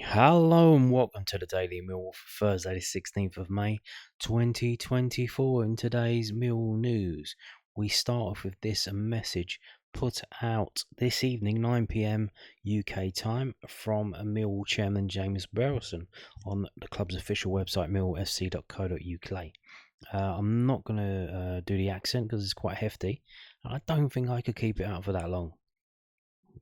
Hello and welcome to the Daily Millwall for Thursday, the 16th of May 2024. In today's Millwall news, we start off with this message put out this evening, 9 p.m. UK time, from Millwall Chairman James Berylson on the club's official website, millwallfc.co.uk. I'm not going to do the accent because it's quite hefty. I don't think I could keep it out for that long.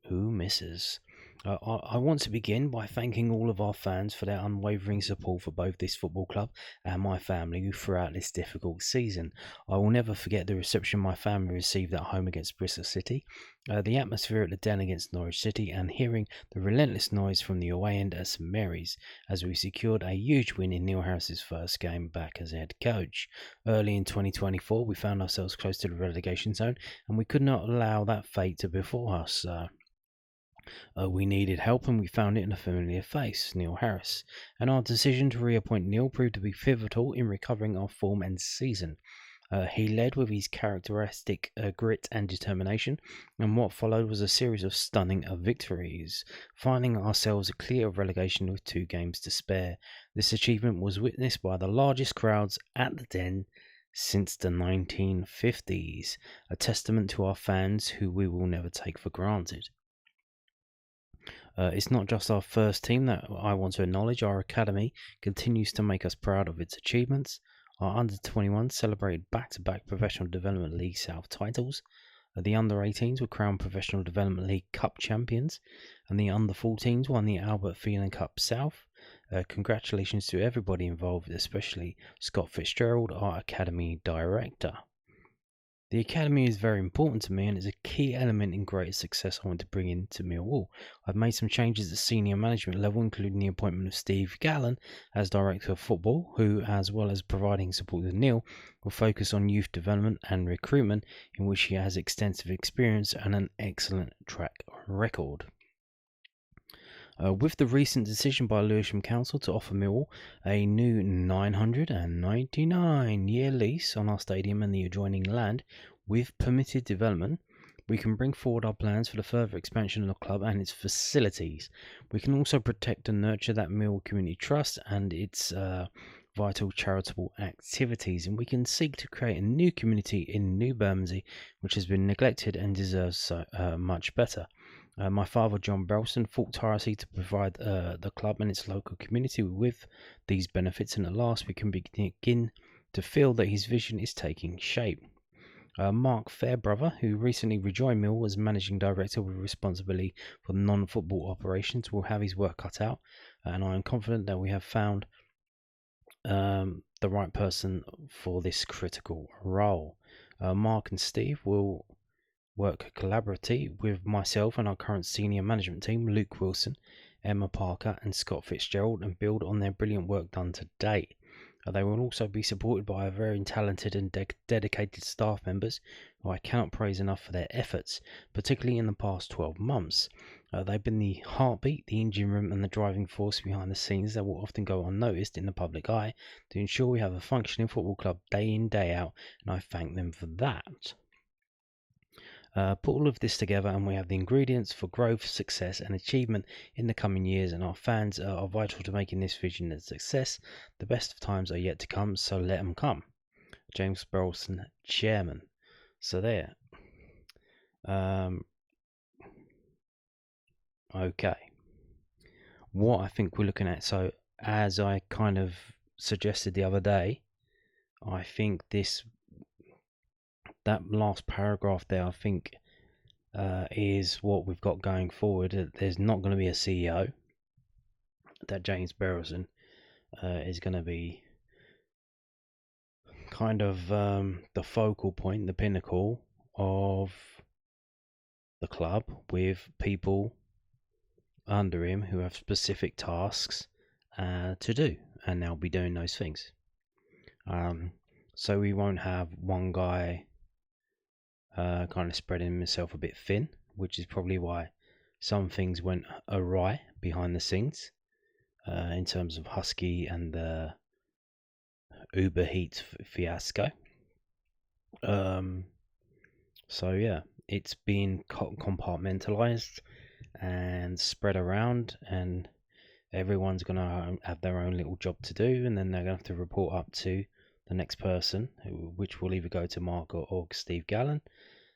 Who misses? I want to begin by thanking all of our fans for their unwavering support for both this football club and my family throughout this difficult season. I will never forget the reception my family received at home against Bristol City, the atmosphere at the Den against Norwich City, and hearing the relentless noise from the away end at St Mary's as we secured a huge win in Neil Harris's first game back as head coach. Early in 2024, we found ourselves close to the relegation zone, and we could not allow that fate to befall us. We needed help and we found it in a familiar face, Neil Harris, and our decision to reappoint Neil proved to be pivotal in recovering our form and season. He led with his characteristic grit and determination, and what followed was a series of stunning victories, finding ourselves clear of relegation with 2 games to spare. This achievement was witnessed by the largest crowds at the Den since the 1950s, a testament to our fans who we will never take for granted. It's not just our first team that I want to acknowledge. Our academy continues to make us proud of its achievements. Our under-21s celebrated back-to-back Professional Development League South titles. The under-18s were crowned Professional Development League Cup champions, and the under-14s won the Albert Phelan Cup South. Congratulations to everybody involved, especially Scott Fitzgerald, our academy director. The academy is very important to me and is a key element in greater success I want to bring into Millwall. I've made some changes at senior management level, including the appointment of Steve Gallen as Director of Football, who, as well as providing support to Neil, will focus on youth development and recruitment, in which he has extensive experience and an excellent track record. With the recent decision by Lewisham Council to offer Millwall a new 999-year lease on our stadium and the adjoining land with permitted development, we can bring forward our plans for the further expansion of the club and its facilities. We can also protect and nurture that Millwall Community Trust and its vital charitable activities, and we can seek to create a new community in New Bermondsey, which has been neglected and deserves so much better. My father, John Berylson, fought tirelessly to provide the club and its local community with these benefits, and at last we can begin to feel that his vision is taking shape. Mark Fairbrother, who recently rejoined Mill as managing director with responsibility for non-football operations, will have his work cut out, and I am confident that we have found the right person for this critical role. Mark and Steve will work collaboratively with myself and our current senior management team, Luke Wilson, Emma Parker and Scott Fitzgerald, and build on their brilliant work done to date. They will also be supported by a very talented and dedicated staff members who I cannot praise enough for their efforts, particularly in the past 12 months. They've been the heartbeat, the engine room and the driving force behind the scenes that will often go unnoticed in the public eye to ensure we have a functioning football club day in, day out, and I thank them for that. Put all of this together and we have the ingredients for growth, success and achievement in the coming years, and our fans are vital to making this vision a success. The best of times are yet to come, so let them come. James Berylson, Chairman. So there. Okay. What I think we're looking at, so as I kind of suggested the other day, I think that last paragraph there, I think, is what we've got going forward. There's not going to be a CEO. That James Berylson is going to be kind of the focal point, the pinnacle of the club, with people under him who have specific tasks to do, and they'll be doing those things. So we won't have one guy kind of spreading himself a bit thin, which is probably why some things went awry behind the scenes in terms of Husky and the Uber Heat fiasco. So yeah, it's been compartmentalized and spread around, and Everyone's going to have their own little job to do, and then they're going to have to report up to the next person, which will either go to Mark or Steve Gallen,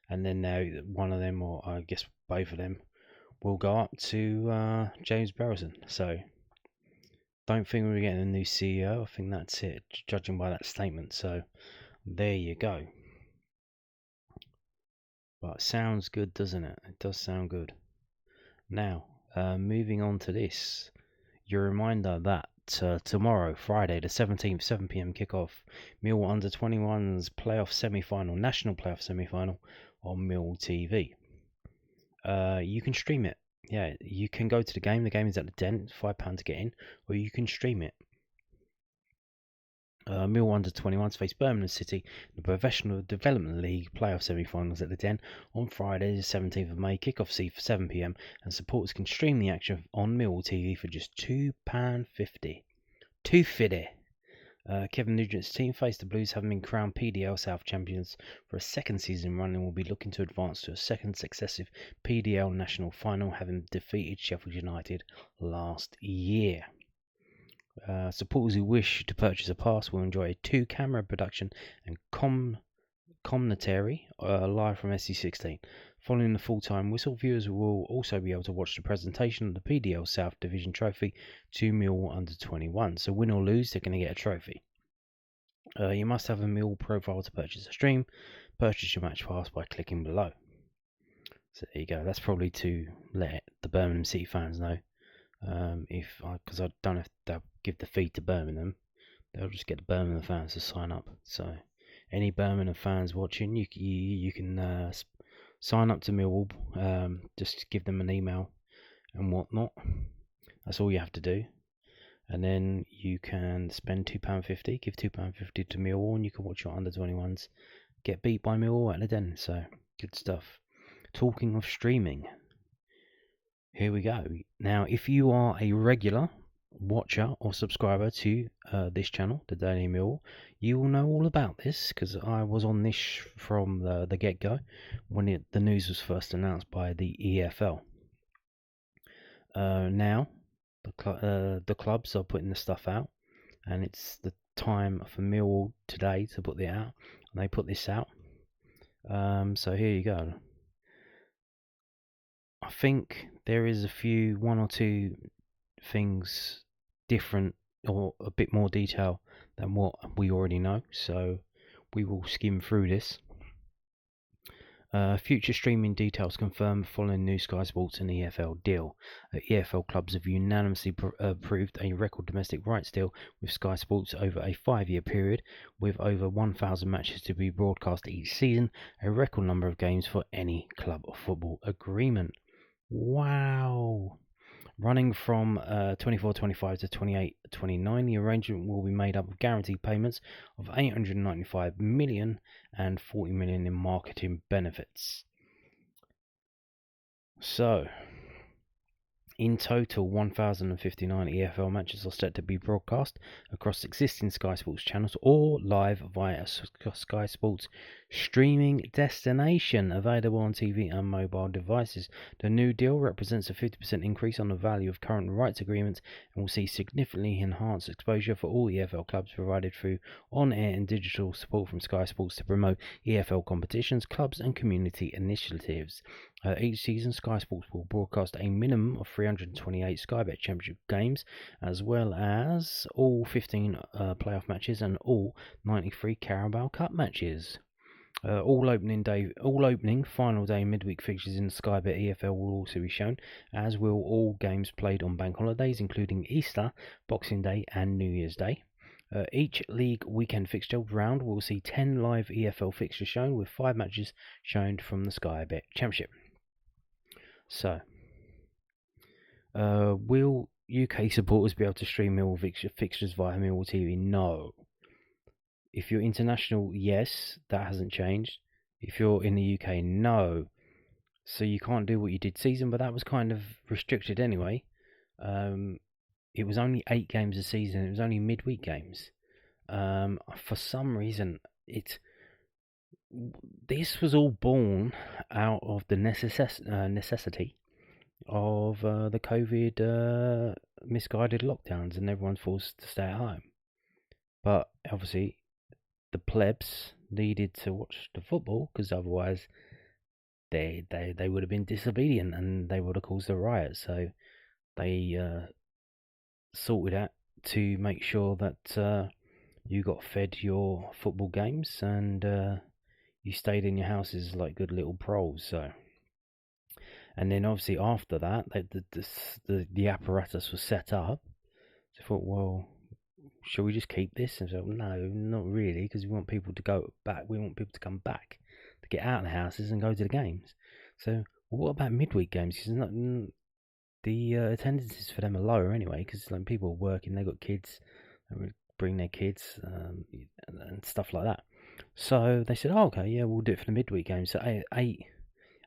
and then one of them, or I guess both of them, will go up to James Berylson. So don't think we're getting a new CEO. I think that's it, judging by that statement. So there you go. But it sounds good, doesn't it? It does sound good. Now, moving on to this, your reminder that tomorrow, Friday the 17th, 7 p.m. kickoff, Millwall under 21s playoff semi-final, national playoff semi-final on Millwall TV. You can stream it. Yeah, you can go to the game. The game is at the Den. It's £5 to get in, or you can stream it. Millwall under 21s face Birmingham City in the Professional Development League playoff semi-finals at the Den on Friday the 17th of May. Kickoff for 7 p.m. and supporters can stream the action on Millwall TV for just £2.50. £2.50. Kevin Nugent's team face the Blues, having been crowned PDL South champions for a second season run, and will be looking to advance to a second successive PDL national final, having defeated Sheffield United last year. Supporters who wish to purchase a pass will enjoy a 2-camera production and commentary live from SC16. Following the full-time whistle, viewers will also be able to watch the presentation of the PDL South Division trophy to Millwall under 21. So win or lose, they're going to get a trophy. You must have a Millwall profile to purchase a stream. Purchase your match pass by clicking below. So there you go. That's probably to let the Birmingham City fans know. Because I don't know if they'll give the feed to Birmingham, they'll just get the Birmingham fans to sign up. So any Birmingham fans watching, you can sign up to Millwall. Just give them an email and whatnot. That's all you have to do, and then you can spend £2.50. Give £2.50 to Millwall, and you can watch your under 21s get beat by Millwall at the Den. So good stuff. Talking of streaming, here we go. Now, if you are a regular watcher or subscriber to this channel, the Daily Millwall, you will know all about this, because I was on this from the get-go when the news was first announced by the EFL. Now, the clubs are putting the stuff out, and it's the time for Millwall today to put it out, and they put this out. So here you go. I think there is one or two things different, or a bit more detail than what we already know, so we will skim through this. Future streaming details confirmed following new Sky Sports and EFL deal. EFL clubs have unanimously approved a record domestic rights deal with Sky Sports over a 5-year period, with over 1,000 matches to be broadcast each season, a record number of games for any club or football agreement. Wow! Running from 24-25 to 28-29, the arrangement will be made up of guaranteed payments of $895 million and $40 million in marketing benefits. So, in total, 1,059 EFL matches are set to be broadcast across existing Sky Sports channels or live via Sky Sports streaming destination available on TV and mobile devices. The new deal represents a 50% increase on the value of current rights agreements and will see significantly enhanced exposure for all EFL clubs, provided through on-air and digital support from Sky Sports to promote EFL competitions, clubs and community initiatives. Each season, Sky Sports will broadcast a minimum of 328 Sky Bet Championship games, as well as all 15 playoff matches and all 93 Carabao Cup matches. All opening final day midweek fixtures in the Sky Bet EFL will also be shown, as will all games played on bank holidays, including Easter, Boxing Day and New Year's Day. Each league weekend fixture round will see 10 live EFL fixtures shown, with 5 matches shown from the Sky Bet Championship. So, will UK supporters be able to stream Millwall fixtures via Millwall TV? No. If you're international, yes, that hasn't changed. If you're in the UK, no. So you can't do what you did season, but that was kind of restricted anyway. It was only 8 games a season. It was only midweek games. For some reason, this was all born out of the necessity of the COVID misguided lockdowns and everyone's forced to stay at home. But obviously, the plebs needed to watch the football because otherwise they would have been disobedient and they would have caused a riot. So they sorted out to make sure that you got fed your football games and you stayed in your houses like good little pros. So, and then obviously after that, the apparatus was set up. So I thought, well, shall we just keep this? And so, no, not really, because we want people to go back. We want people to come back, to get out of the houses and go to the games. So, well, what about midweek games? Because the attendances for them are lower anyway, because like people are working, they've got kids, they would bring their kids and stuff like that. So they said, oh, okay, yeah, we'll do it for the midweek games. So eight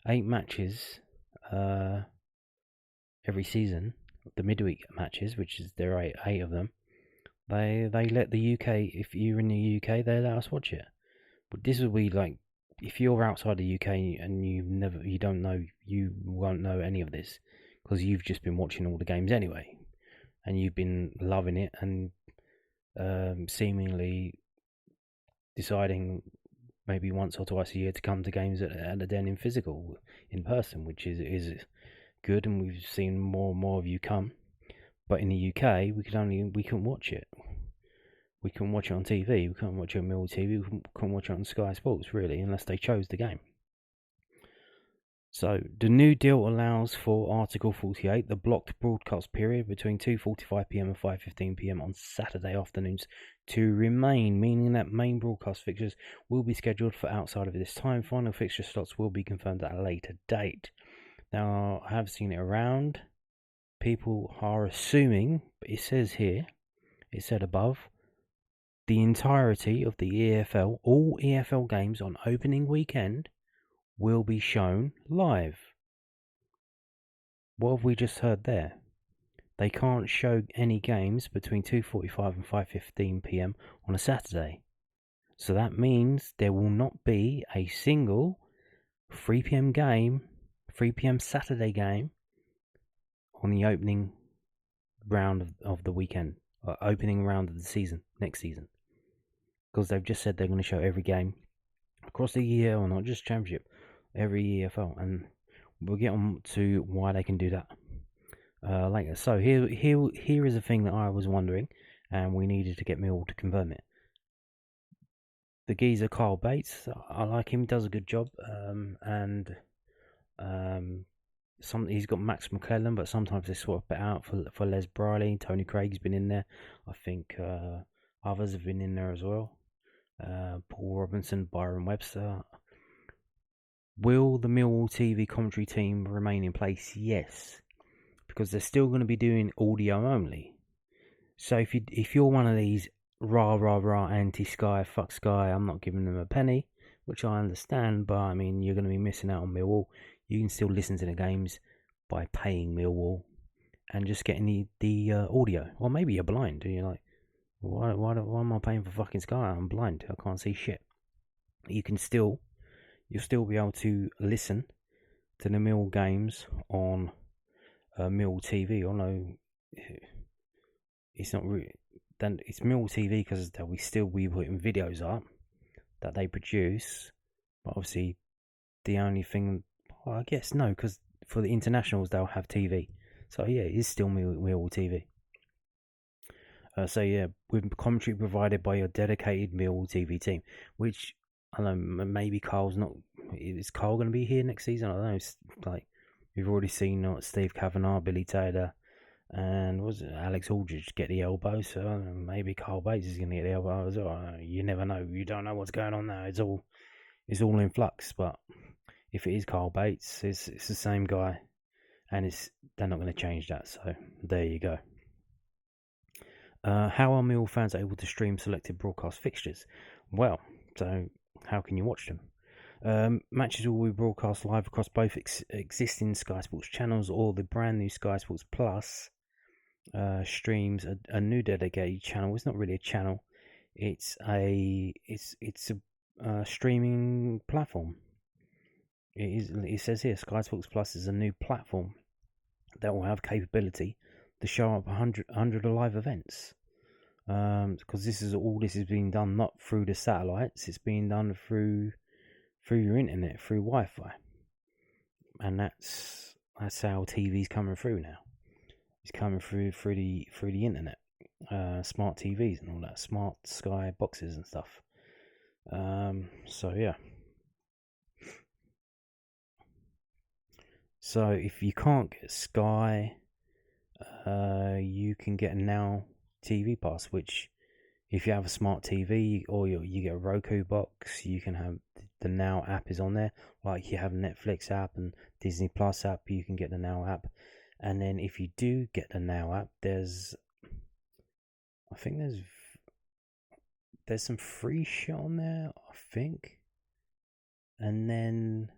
matches every season, the midweek matches, which is there are eight of them. They let the UK, if you're in the UK, they let us watch it. But this will be like, if you're outside the UK and you don't know, you won't know any of this because you've just been watching all the games anyway, and you've been loving it and seemingly deciding maybe once or twice a year to come to games at the Den in person, which is good, and we've seen more and more of you come. But in the UK, we couldn't watch it. We couldn't watch it on TV. We couldn't watch it on Millwall TV. We couldn't watch it on Sky Sports, really, unless they chose the game. So, the new deal allows for Article 48, the blocked broadcast period between 2:45pm and 5:15pm on Saturday afternoons, to remain, meaning that main broadcast fixtures will be scheduled for outside of this time. Final fixture slots will be confirmed at a later date. Now, I have seen it around. People are assuming, but it says here, it said above, the entirety of the EFL, all EFL games on opening weekend, will be shown live. What have we just heard there? They can't show any games between 2:45 and 5:15pm on a Saturday. So that means there will not be a single 3pm game, 3pm Saturday game on the opening round of the weekend, opening round of the season, next season. Because they've just said they're going to show every game across the year, or not just Championship, every EFL, and we'll get on to why they can do that later. So here is a thing that I was wondering, and we needed to get Millwall to confirm it. The geezer Carl Bates, I like him, does a good job, and he's got Max McClellan, but sometimes they swap it out for Les Briley. Tony Craig's been in there. I think others have been in there as well. Paul Robinson, Byron Webster. Will the Millwall TV commentary team remain in place? Yes, because they're still going to be doing audio only. So if you're one of these rah anti-Sky, fuck Sky, I'm not giving them a penny, which I understand, but I mean you're going to be missing out on Millwall. You can still listen to the games by paying Millwall and just getting the audio. Or maybe you're blind and you're like, why am I paying for fucking Sky? I'm blind. I can't see shit. You'll still be able to listen to the Millwall games on Millwall TV. Although it's not really, then it's Millwall TV because they'll be putting videos up that they produce. But obviously, the only thing, well, I guess no, because for the internationals they'll have TV. So yeah, it is still Millwall TV. So yeah, with commentary provided by your dedicated Millwall TV team, which I don't know, maybe Carl's not. Is Carl going to be here next season? I don't know. It's like we've already seen Steve Kavanagh, Billy Taylor, and was it Alex Aldridge get the elbow? So maybe Carl Bates is going to get the elbow as well. You never know. You don't know what's going on now. It's all in flux. But if it is Carl Bates, it's the same guy, and they're not going to change that. So there you go. How are Millwall fans able to stream selected broadcast fixtures? Well, so how can you watch them? Matches will be broadcast live across both existing Sky Sports channels or the brand new Sky Sports Plus streams a new dedicated channel. It's not really a channel; it's a streaming platform. It says here Sky Sports Plus is a new platform that will have capability to show up 100 live events. Because this is being done not through the satellites, it's being done through your internet, through Wi-Fi, and that's how TV's coming through now. It's coming through the internet, smart TVs and all that, smart Sky boxes and stuff. So yeah. So if you can't get Sky, you can get a Now TV Pass, which if you have a smart TV or you get a Roku box, you can have the Now app is on there. Like you have Netflix app and Disney Plus app, you can get the Now app. And then if you do get the Now app, I think there's some free shit on there, I think. And then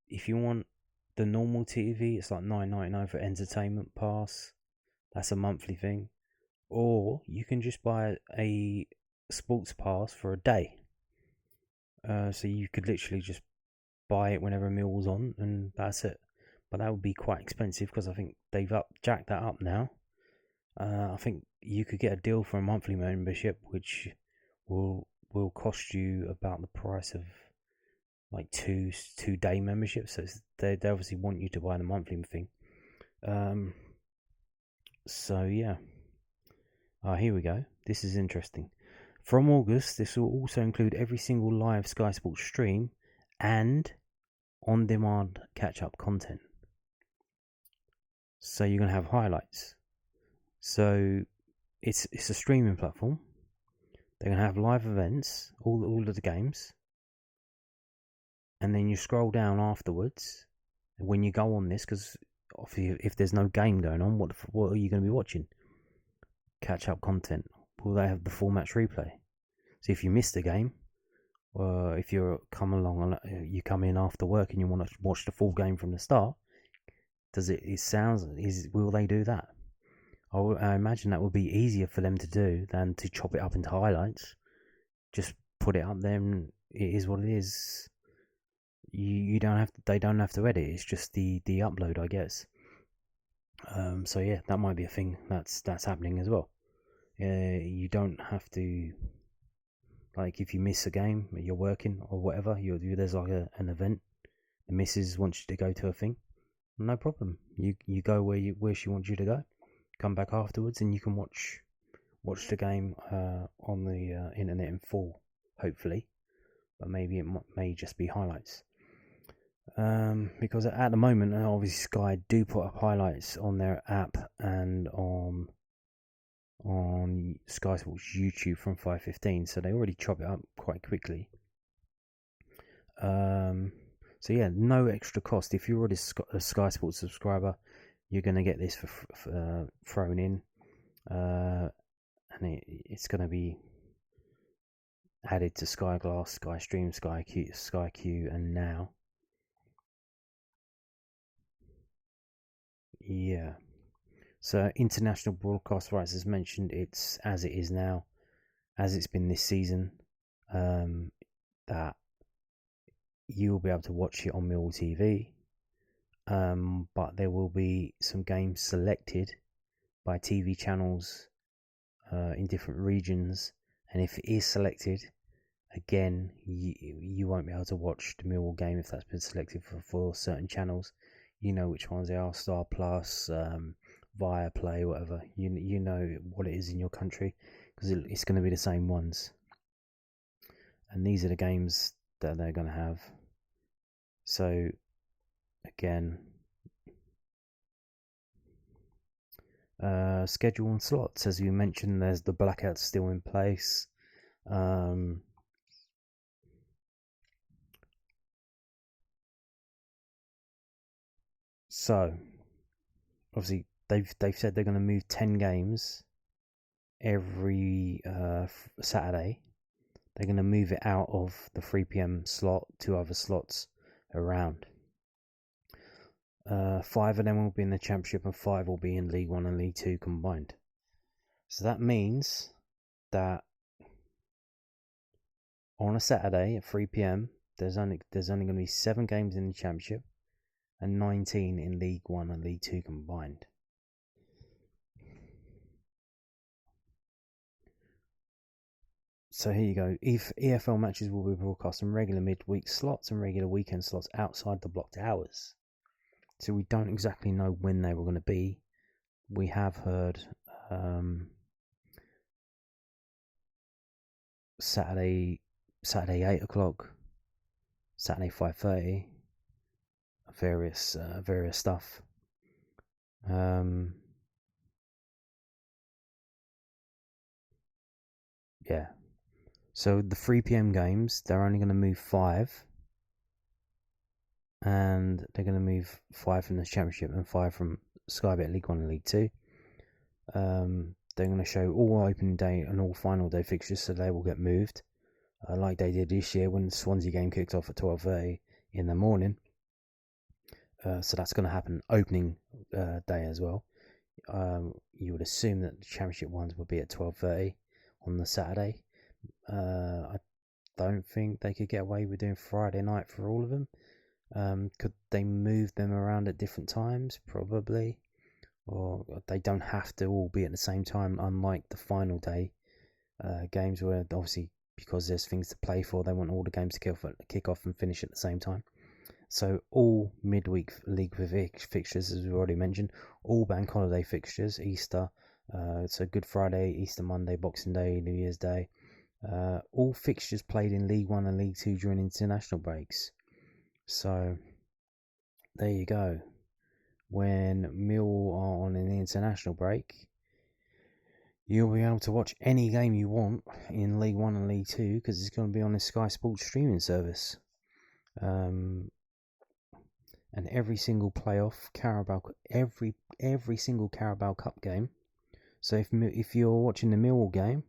if you want the normal TV, it's like $9.99 for entertainment pass. That's a monthly thing. Or you can just buy a sports pass for a day. So you could literally just buy it whenever Millwall's on, and that's it. But that would be quite expensive because I think they've jacked that up now. I think you could get a deal for a monthly membership, which will cost you about the price of like two day memberships. So they obviously want you to buy the monthly thing. So yeah. Here we go. This is interesting. From August, this will also include every single live Sky Sports stream and on-demand catch-up content. So you're going to have highlights. So it's a streaming platform. They're going to have live events, all of the games. And then you scroll down afterwards when you go on this, because if there's no game going on, what are you going to be watching? Catch-up content. Will they have the full match replay? So if you missed a game, or if you come along and you come in after work and you want to watch the full game from the start, will they do that? I imagine that would be easier for them to do than to chop it up into highlights. Just put it up there and it is what it is. They don't have to edit. It's just the upload, I guess. So yeah, that might be a thing that's happening as well. You don't have to, like, if you miss a game, you're working or whatever, there's like an event, the missus wants you to go to a thing, no problem. You go where she wants you to go, come back afterwards, and you can watch the game on the internet in full, hopefully, but maybe it may just be highlights. Because at the moment, obviously Sky do put up highlights on their app and on Sky Sports YouTube from 5:15, so they already chop it up quite quickly. So yeah, no extra cost. If you're already a Sky Sports subscriber, you're going to get this for thrown in, and it's going to be added to Sky Glass, Sky Stream, Sky Q, and Now. Yeah. So international broadcast rights, as mentioned, it's as it is now, as it's been this season, that you'll be able to watch it on Millwall TV, but there will be some games selected by TV channels in different regions, and if it is selected, again, you won't be able to watch the Millwall game if that's been selected for certain channels. You know which ones they are: Star Plus, Viaplay, whatever. You know what it is in your country, because it's going to be the same ones. And these are the games that they're going to have. So again, schedule and slots, as you mentioned, there's the blackout still in place. So obviously they've said they're going to move 10 games every Saturday. They're going to move it out of the 3 p.m. slot to other slots around. 5 of them will be in the Championship and 5 will be in League 1 and League 2 combined. So that means that on a Saturday at 3 p.m. there's only going to be 7 games in the Championship and 19 in League 1 and League 2 combined. So here you go. EFL matches will be broadcast in regular midweek slots and regular weekend slots outside the blocked hours. So we don't exactly know when they were going to be. We have heard Saturday 8 o'clock, Saturday 5:30, various stuff. Yeah. So the 3 p.m. games, they're only going to move 5, and they're going to move 5 from the Championship and 5 from Sky Bet League 1 and League 2. They're going to show all opening day and all final day fixtures, so they will get moved, like they did this year when the Swansea game kicked off at 12:30 in the morning. So that's going to happen opening day as well. You would assume that the Championship ones would be at 12:30 on the Saturday. I don't think they could get away with doing Friday night for all of them. Could they move them around at different times? Probably. Or they don't have to all be at the same time, unlike the final day games, where obviously because there's things to play for, they want all the games to kick off and finish at the same time. So all midweek league fixtures, as we've already mentioned, all bank holiday fixtures, Easter, so Good Friday, Easter Monday, Boxing Day, New Year's Day, all fixtures played in League 1 and League 2 during international breaks. So there you go. When Millwall are on an international break, you'll be able to watch any game you want in League 1 and League 2 because it's going to be on the Sky Sports streaming service. And every single playoff Carabao, every single Carabao Cup game. So if you're watching the Millwall game,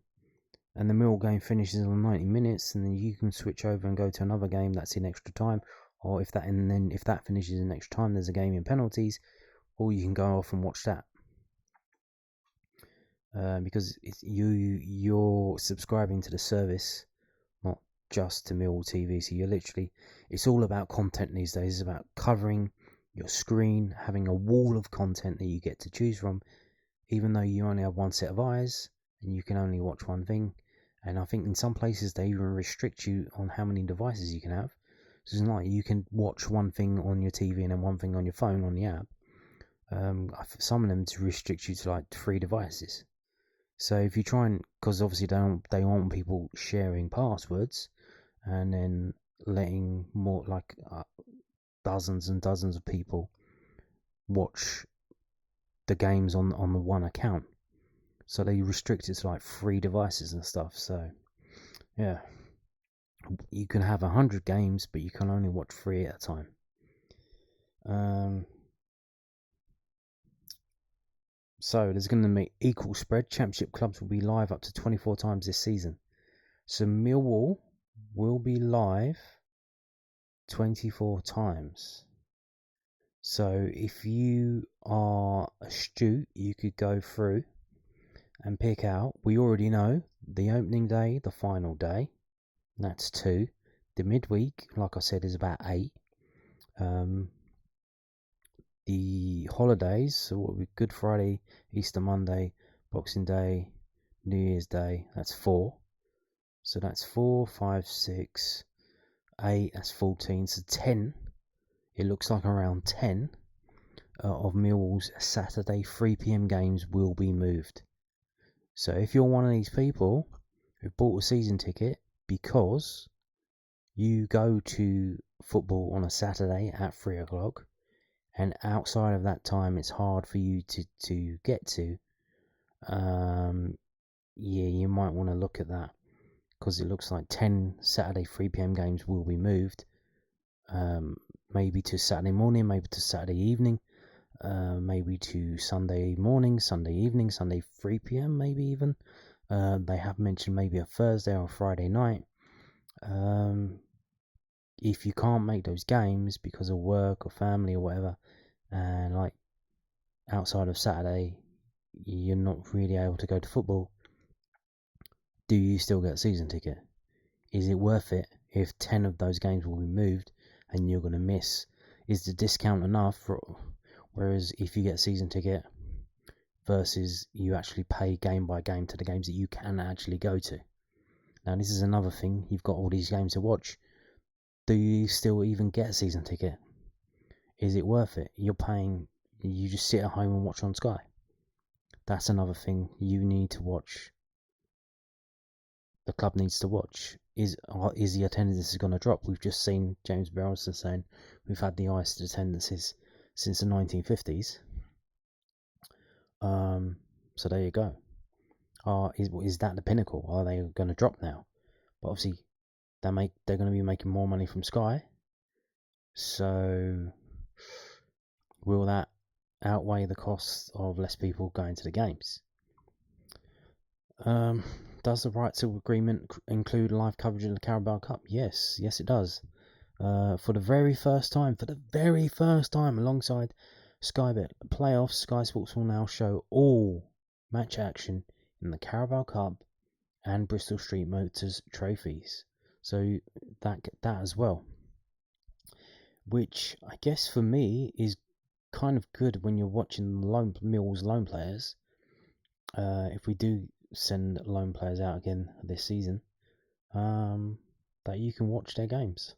and the Millwall game finishes on 90 minutes, and then you can switch over and go to another game that's in extra time, or if that finishes in extra time, there's a game in penalties, or you can go off and watch that. Because you're subscribing to the service, not just to Millwall TV. So it's all about content these days. It's about covering your screen, having a wall of content that you get to choose from, even though you only have one set of eyes and you can only watch one thing. And I think in some places they even restrict you on how many devices you can have. So it's not like you can watch one thing on your TV and then one thing on your phone on the app. Some of them to restrict you to like 3 devices. So if you try and, because obviously they want people sharing passwords and then letting more like dozens and dozens of people watch the games on the one account. So they restrict it to like 3 devices and stuff. So yeah, you can have 100 games, but you can only watch 3 at a time. So there's going to be equal spread. Championship clubs will be live up to 24 times this season. So Millwall will be live 24 times. So if you are astute, you could go through and pick out, we already know, the opening day, the final day, that's 2. The midweek, like I said, is about 8. The holidays, so what would be Good Friday, Easter Monday, Boxing Day, New Year's Day, that's 4. So that's 4, 5, 6, 8, that's 14, so 10. It looks like around 10 of Millwall's Saturday 3 p.m. games will be moved. So if you're one of these people who bought a season ticket because you go to football on a Saturday at 3 o'clock, and outside of that time it's hard for you to get to, you might want to look at that, because it looks like 10 Saturday 3 p.m. games will be moved, maybe to Saturday morning, maybe to Saturday evening, maybe to Sunday morning, Sunday evening, Sunday 3 p.m. maybe even. They have mentioned maybe a Thursday or Friday night. If you can't make those games because of work or family or whatever, and like outside of Saturday you're not really able to go to football, do you still get a season ticket? Is it worth it if 10 of those games will be moved and you're going to miss? is the discount enough for, whereas if you get a season ticket versus you actually pay game by game to the games that you can actually go to. Now this is another thing, you've got all these games to watch. Do you still even get a season ticket? Is it worth it? You just sit at home and watch on Sky. That's another thing you need to watch. The club needs to watch. Is the attendance going to drop? We've just seen James Berylson saying we've had the highest attendances since the 1950s. So there you go. Is that the pinnacle? Are they going to drop now? But obviously, they're going to be making more money from Sky. So will that outweigh the costs of less people going to the games? Does the rights of agreement include live coverage of the Carabao Cup? Yes, it does. For the very first time, alongside Sky Bet playoffs, Sky Sports will now show all match action in the Carabao Cup and Bristol Street Motors trophies. So that as well, which I guess for me is kind of good when you're watching Millwall's loan players. If we do send loan players out again this season, that you can watch their games.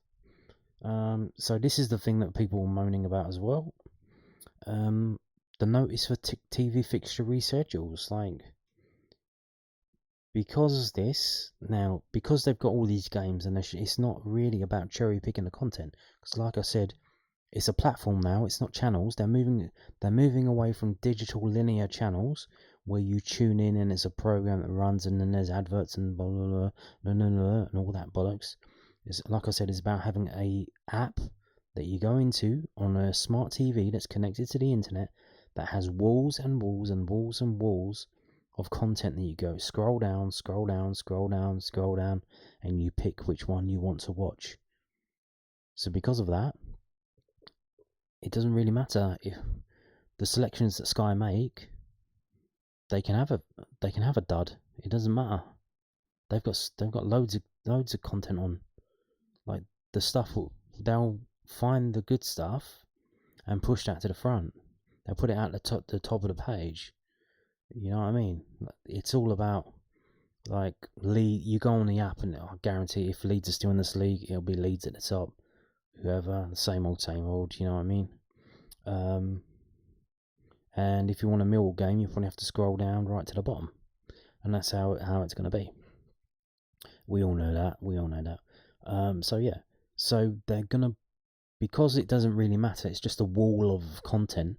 So this is the thing that people were moaning about as well. The notice for TV fixture reschedules, because they've got all these games, and it's not really about cherry picking the content, because like I said, it's a platform now, it's not channels. They're moving away from digital linear channels where you tune in and it's a program that runs and then there's adverts and blah blah blah, and all that bollocks. Like I said, it's about having a app that you go into on a smart TV that's connected to the internet, that has walls and walls and walls and walls of content that you go scroll down, and you pick which one you want to watch. So because of that, it doesn't really matter if the selections that Sky make, they can have a dud. It doesn't matter. They've got loads of content on. Like the stuff, they'll find the good stuff and push that to the front. They'll put it at the top of the page. You know what I mean? It's all about Leeds. You go on the app and I guarantee if Leeds are still in this league, it'll be Leeds at the top. Whoever, the same old, you know what I mean? And if you want a Millwall game, you probably have to scroll down right to the bottom, and that's how it's going to be. We all know that. So yeah, so they're gonna, because it doesn't really matter. It's just a wall of content.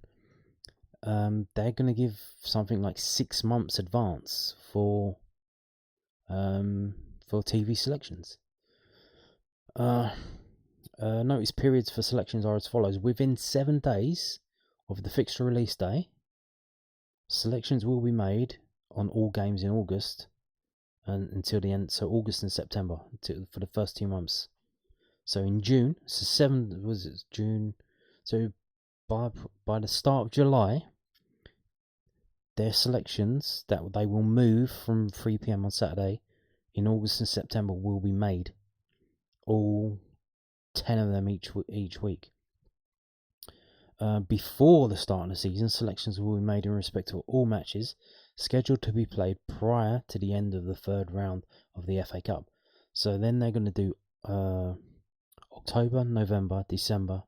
They're gonna give something like 6 months advance for TV selections. Notice periods for selections are as follows. Within 7 days of the fixture release day, selections will be made on all games in August and until the end. So August and September for the first 2 months. So in June, June? So by the start of July, their selections that they will move from 3 PM on Saturday in August and September will be made. All 10 of them each week. Before the start of the season, selections will be made in respect of all matches scheduled to be played prior to the end of the third round of the FA Cup. So then they're going to do October, November, December,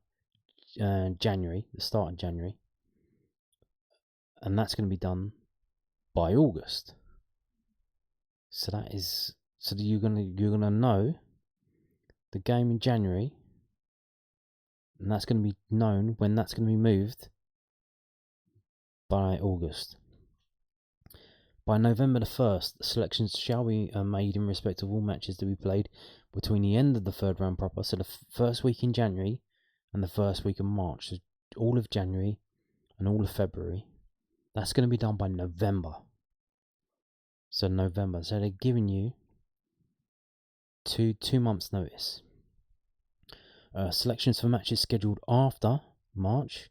January, the start of January, and that's going to be done by August. So you're gonna know the game in January, and that's going to be known when that's going to be moved by August. By November the 1st, selections shall be made in respect of all matches to be played between the end of the third round proper, so the first week in January and the first week of March, so all of January and all of February. That's going to be done by November. So they're giving you two months notice. Selections for matches scheduled after March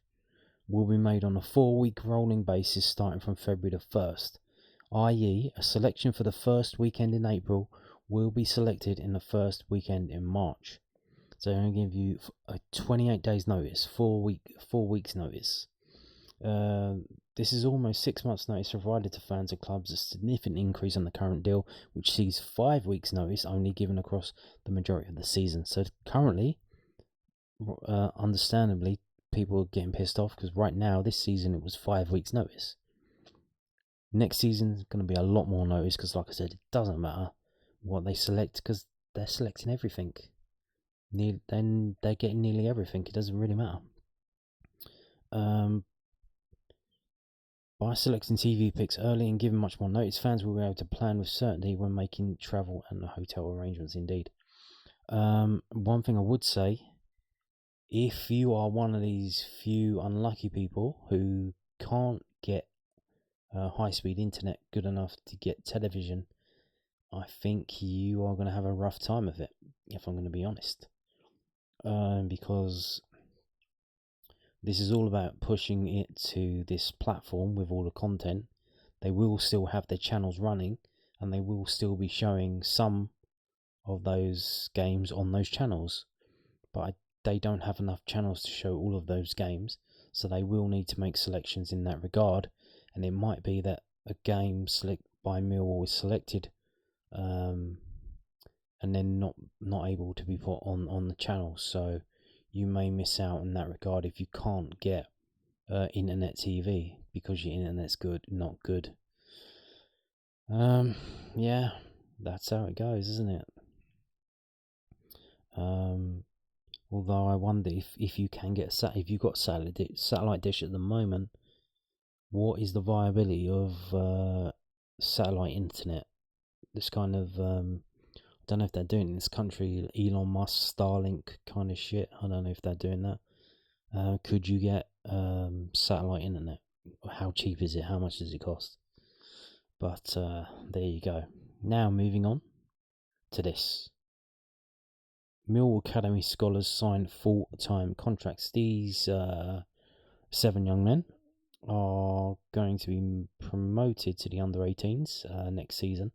will be made on a 4-week rolling basis starting from February the 1st, i.e. a selection for the first weekend in April will be selected in the first weekend in March. So they're going to give you a 28 days notice, 4 weeks notice. This is almost 6 months notice provided to fans of clubs, a significant increase on the current deal, which sees 5 weeks notice only given across the majority of the season. So currently, understandably, people are getting pissed off because right now, this season, it was 5 weeks notice. Next season is going to be a lot more notice because, like I said, it doesn't matter what they select because they're selecting everything. Then they're getting nearly everything. It doesn't really matter. By selecting TV picks early and giving much more notice, fans will be able to plan with certainty when making travel and hotel arrangements. Indeed. One thing I would say, if you are one of these few unlucky people who can't get high-speed internet good enough to get television, I think you are going to have a rough time of it, if I'm going to be honest. Because this is all about pushing it to this platform with all the content. They will still have their channels running, and they will still be showing some of those games on those channels. But they don't have enough channels to show all of those games, so they will need to make selections in that regard. And it might be that a game selected by Millwall is selected, and then not able to be put on the channel. So you may miss out in that regard if you can't get internet TV because your internet's not good. Yeah, that's how it goes, isn't it? Although I wonder if you can get if you've got satellite dish at the moment, what is the viability of satellite internet? This kind of I don't know if they're doing it in this country, Elon Musk, Starlink kind of shit. I don't know if they're doing that. Could you get satellite internet? How cheap is it? How much does it cost? But there you go. Now moving on to this. Millwall Academy scholars sign full-time contracts. These 7 young men are going to be promoted to the under-18s next season.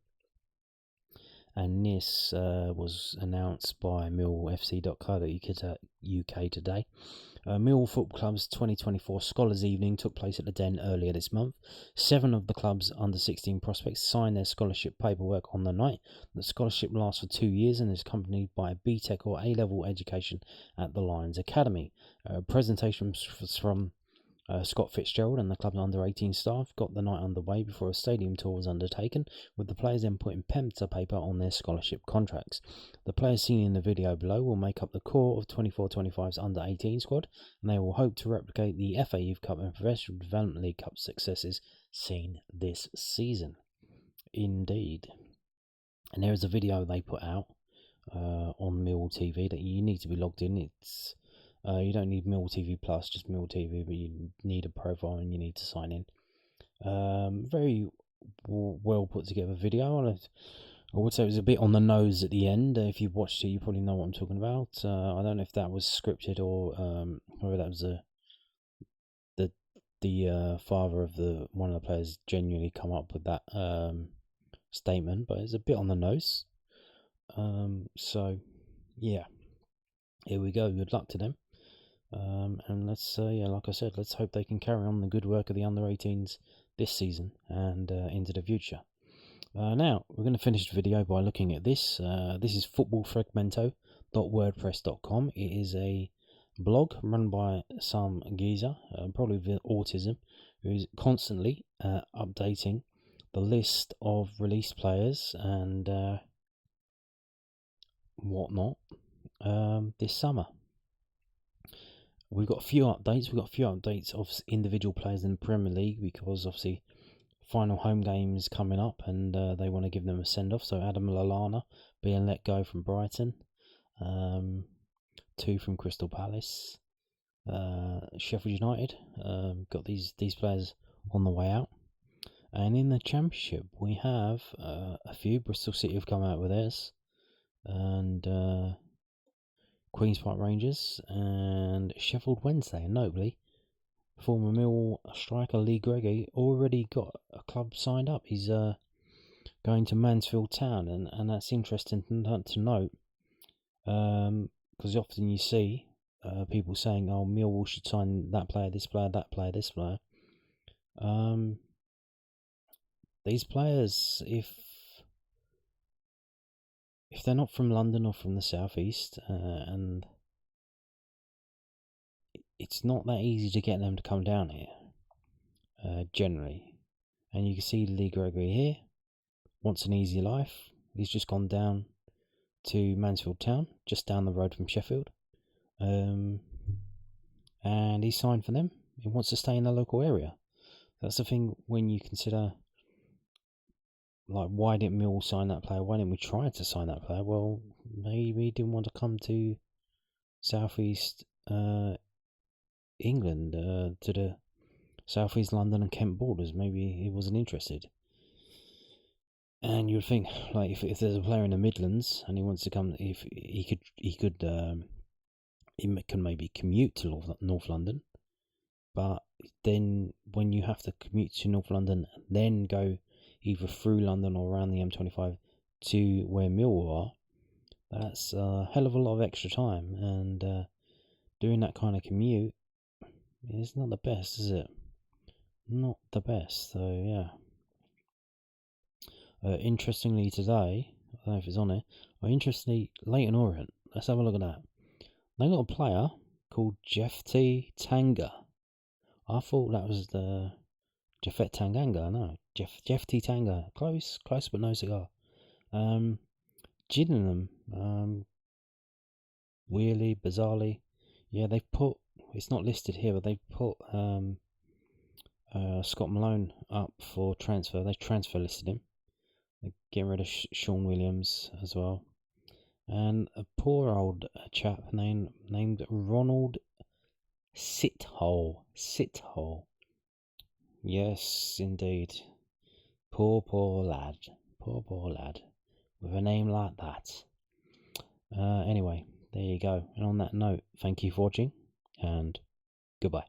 And this was announced by millwallfc.co.uk today. Millwall Football Club's 2024 Scholars Evening took place at the Den earlier this month. 7 of the club's under-16 prospects signed their scholarship paperwork on the night. The scholarship lasts for 2 years and is accompanied by a BTEC or A-level education at the Lions Academy. Presentations from Scott Fitzgerald and the club's under-18 staff got the night underway before a stadium tour was undertaken, with the players then putting pen to paper on their scholarship contracts. The players seen in the video below will make up the core of 24-25's under-18 squad, and they will hope to replicate the FA Youth Cup and Professional Development League Cup successes seen this season. Indeed. And there is a video they put out on Millwall TV that you need to be logged in. It's you don't need Millwall TV Plus, just Millwall TV, but you need a profile and you need to sign in. Very well put together video. I would say it was a bit on the nose at the end. If you've watched it, you probably know what I'm talking about. I don't know if that was scripted or whether that was the father of one of the players genuinely come up with that statement, but it's a bit on the nose. So yeah, here we go. Good luck to them. And let's like I said, let's hope they can carry on the good work of the under-18s this season and into the future. Now we're going to finish the video by looking at this. This is footballfragmento.wordpress.com. It is a blog run by some geezer, probably with autism, who is constantly updating the list of released players and whatnot this summer. We've got a few updates. We've got a few updates of individual players in the Premier League because obviously final home games coming up and they want to give them a send-off. So Adam Lallana being let go from Brighton, 2 from Crystal Palace, Sheffield United got these players on the way out. And in the Championship we have a few. Bristol City have come out with theirs, and Queen's Park Rangers and Sheffield Wednesday, and notably former Millwall striker Lee Gregory already got a club signed up. He's going to Mansfield Town, and that's interesting to note. because often you see people saying, "Oh, Millwall should sign that player, this player, that player, this player." These players, if they're not from London or from the southeast, and it's not that easy to get them to come down here, generally. And you can see Lee Gregory here wants an easy life. He's just gone down to Mansfield Town, just down the road from Sheffield, and he signed for them. He wants to stay in the local area. That's the thing when you consider, like, why didn't Millwall sign that player? Why didn't we try to sign that player? Well, maybe he didn't want to come to southeast England, to the southeast London and Kent borders. Maybe he wasn't interested. And you'd think, like, if there's a player in the Midlands and he wants to come, if he can maybe commute to North London. But then when you have to commute to North London, then go either through London or around the M25 to where Millwall are, that's a hell of a lot of extra time. And doing that kind of commute is not the best, is it? Not the best. So yeah. Interestingly today, I don't know if it's on it, interestingly, Leyton Orient, let's have a look at that. They got a player called Jeffty Tanga. I thought that was the Jeffet Tanganga. No, Jeffty Tanga. Close but no cigar. Gillingham, weirdly, bizarrely, yeah, they've put, it's not listed here, but they've put Scott Malone up for transfer. They transfer listed him. They're getting rid of Sean Williams as well. And a poor old chap named Ronald Sithole. Yes, indeed. Poor lad. Poor lad. With a name like that. Anyway, there you go. And on that note, thank you for watching, and goodbye.